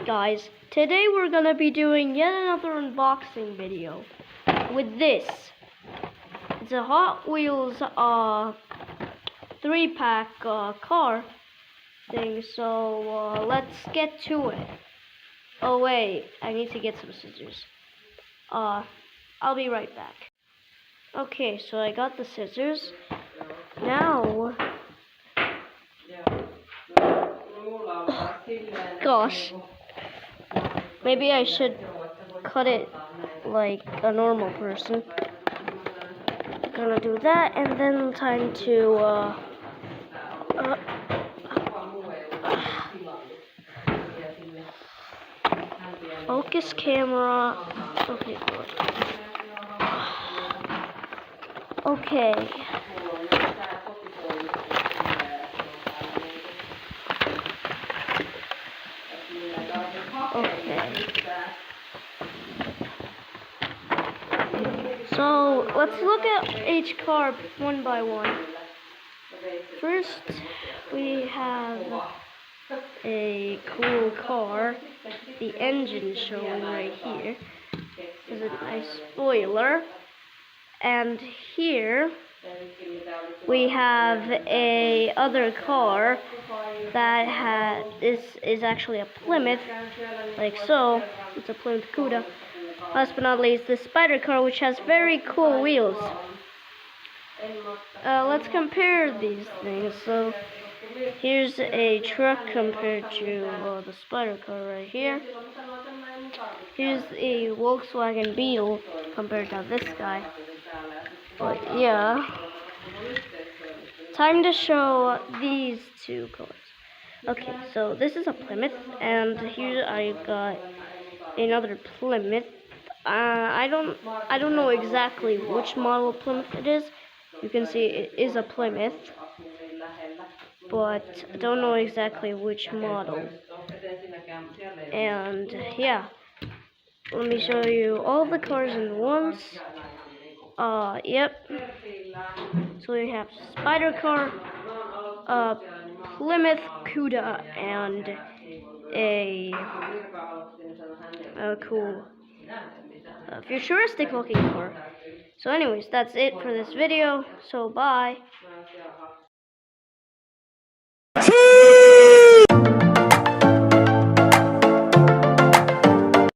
guys, today we're gonna be doing yet another unboxing video with this. It's a Hot Wheels 3-pack car thing, so let's get to it. Oh wait, I need to get some scissors. I'll be right back. Okay, so I got the scissors. Now, gosh, maybe I should cut it like a normal person. Gonna do that, and then time to focus camera. Okay, good. Okay. So let's look at each car one by one. First, we have a cool car. The engine showing right here. There's a nice spoiler. And here we have a other car that is actually a Plymouth, like so. It's a Plymouth Cuda. Last but not least, the Spider car, which has very cool wheels. Let's compare these things. So here's a truck compared to the Spider car right here. Here's a Volkswagen Beetle compared to this guy. But yeah, time to show these two cars. Okay, so this is a Plymouth, and here I got another Plymouth. I don't know exactly which model of Plymouth it is. You can see it is a Plymouth, but I don't know exactly which model. And yeah, let me show you all the cars in once. Yep. So we have Spider car, Plymouth Cuda, and a cool futuristic looking car. So anyways, that's it for this video. So bye.